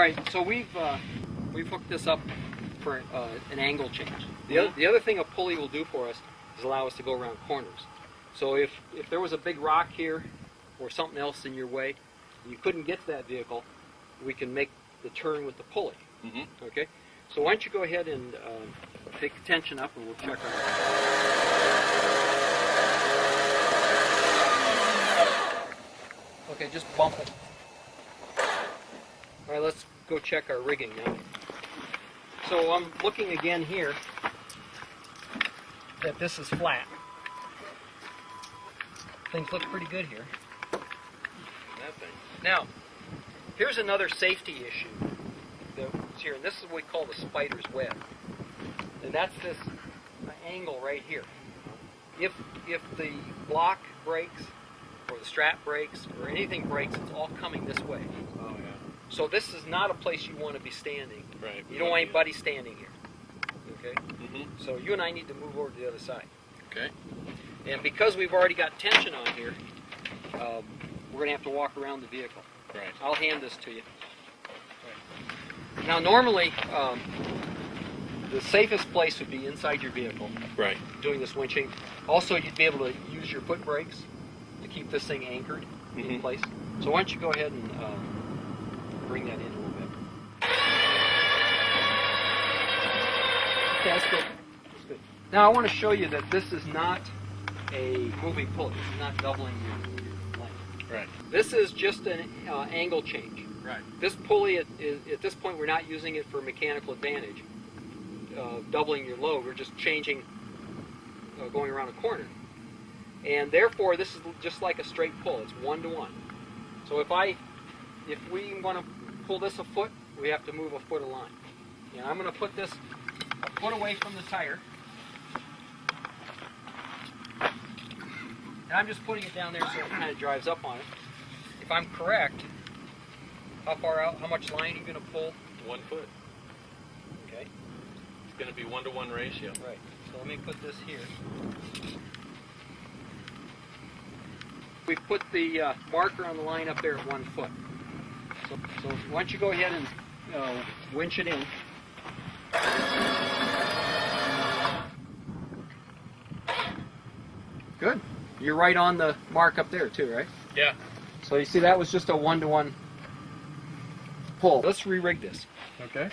right, so we've hooked this up for an angle change. The other thing a pulley will do for us is allow us to go around corners. So if there was a big rock here or something else in your way, and you couldn't get to that vehicle, we can make the turn with the pulley. Okay? So why don't you go ahead and take the tension up and we'll check on it. Okay, just bump it. All right, let's go check our rigging now. So I'm looking again here that this is flat. Things look pretty good here. Now, here's another safety issue that's here, and this is what we call the spider's web. And that's this angle right here. If the block breaks, or the strap breaks, or anything breaks, it's all coming this way. Oh, yeah. So this is not a place you want to be standing. Right. You don't want anybody standing here. Okay? Mm-hmm. So you and I need to move over to the other side. Okay. And because we've already got tension on here, we're going to have to walk around the vehicle. Right. I'll hand this to you. Now normally, the safest place would be inside your vehicle. Right. Doing this winching. Also, you'd be able to use your foot brakes to keep this thing anchored in place. So why don't you go ahead and bring that in a little bit. Okay, that's good. That's good. Now I want to show you that this is not a moving pulley. This is not doubling your length. Right. This is just an angle change. Right. This pulley, at this point, we're not using it for mechanical advantage, doubling your load. We're just changing, going around a corner. And therefore, this is just like a straight pull. It's 1-to-1. So if we want to pull this a foot, we have to move a foot of line. And I'm going to put this a foot away from the tire. And I'm just putting it down there so it kind of drives up on it. If I'm correct, how far out, how much line are you going to pull? 1 foot. Okay. It's going to be 1-to-1 ratio. Right. So let me put this here. We put the marker on the line up there at 1 foot. So why don't you go ahead and winch it in. Good. You're right on the mark up there too, right? Yeah. So you see that was just a 1-to-1 pull. Let's re-rig this. Okay.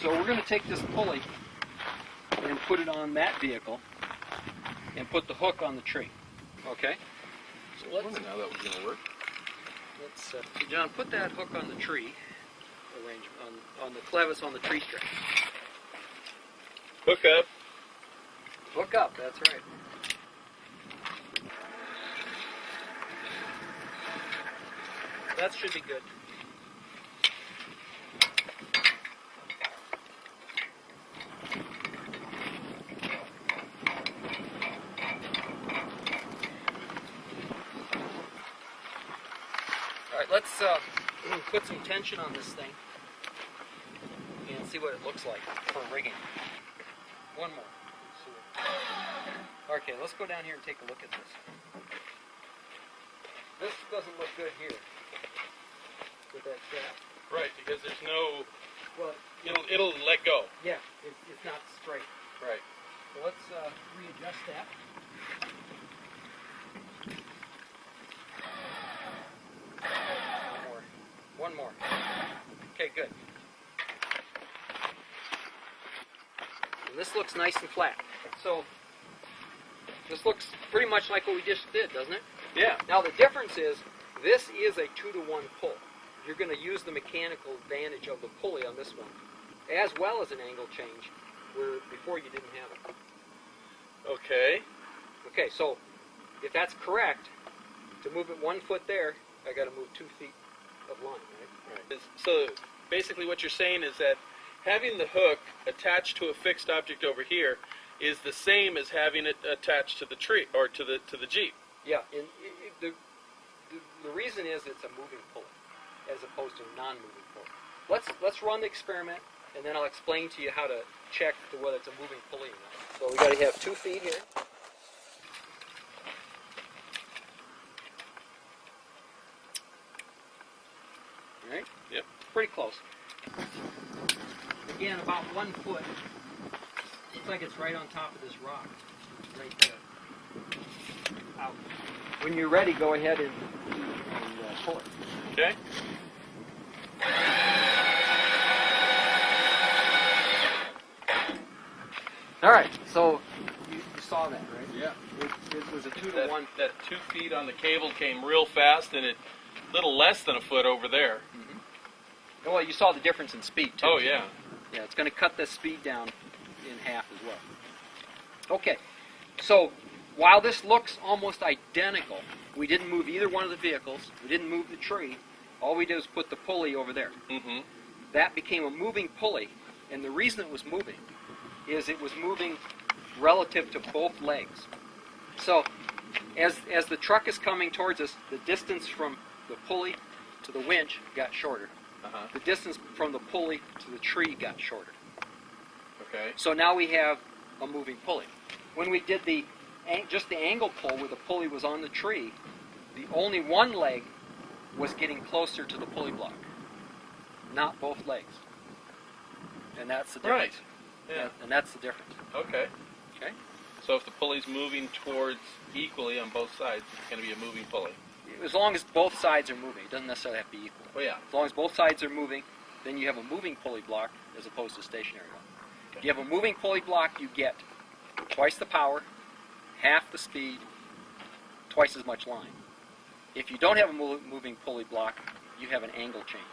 So we're going to take this pulley and put it on that vehicle and put the hook on the tree. Okay? So I wonder how that was going to work. Let's John, put that hook on the tree arrangement, on the clevis on the tree string. Hook up. Hook up, that's right. That should be good. All right, let's put some tension on this thing and see what it looks like for rigging. One more. Okay, let's go down here and take a look at this. This doesn't look good here with that strap. Right, because there's no. Well, It'll let go. yeah, it's not straight. Right. So let's readjust that. One more. Okay, good. And this looks nice and flat. So this looks pretty much like what we just did, doesn't it? Yeah. Now the difference is this is a 2-to-1 pull. You're going to use the mechanical advantage of the pulley on this one, as well as an angle change, where before you didn't have it. Okay. Okay, so if that's correct, to move it 1 foot there, I got to move 2 feet of line, right? Right. So basically what you're saying is that having the hook attached to a fixed object over here is the same as having it attached to the tree or to the Jeep. Yeah, and the reason is it's a moving pulley as opposed to a non-moving pulley. Let's run the experiment, and then I'll explain to you how to check to whether it's a moving pulley or not. So we got to have 2 feet here. pretty close. Again, about 1 foot. Looks like it's right on top of this rock. Right there. Out. When you're ready, go ahead and pull it. Okay. All right, so you saw that, right? Yeah. It was a 2 to 1. That 2 feet on the cable came real fast, and it little less than a foot over there. Mm-hmm. Well, you saw the difference in speed, too. Oh, yeah. Yeah, it's going to cut the speed down in half as well. Okay, so while this looks almost identical, we didn't move either one of the vehicles. We didn't move the tree. All we did was put the pulley over there. Mm-hmm. That became a moving pulley, and the reason it was moving is it was moving relative to both legs. So as the truck is coming towards us, the distance from the pulley to the winch got shorter. Uh-huh. The distance from the pulley to the tree got shorter. Okay. So now we have a moving pulley. When we did just the angle pull where the pulley was on the tree, the only one leg was getting closer to the pulley block, not both legs. And that's the difference. Right. Yeah. And that's the difference. Okay. Okay? So if the pulley's moving towards equally on both sides, it's going to be a moving pulley. As long as both sides are moving, it doesn't necessarily have to be equal. Oh, yeah. As long as both sides are moving, then you have a moving pulley block as opposed to a stationary one. Okay. If you have a moving pulley block, you get twice the power, half the speed, twice as much line. If you don't have a moving pulley block, you have an angle change.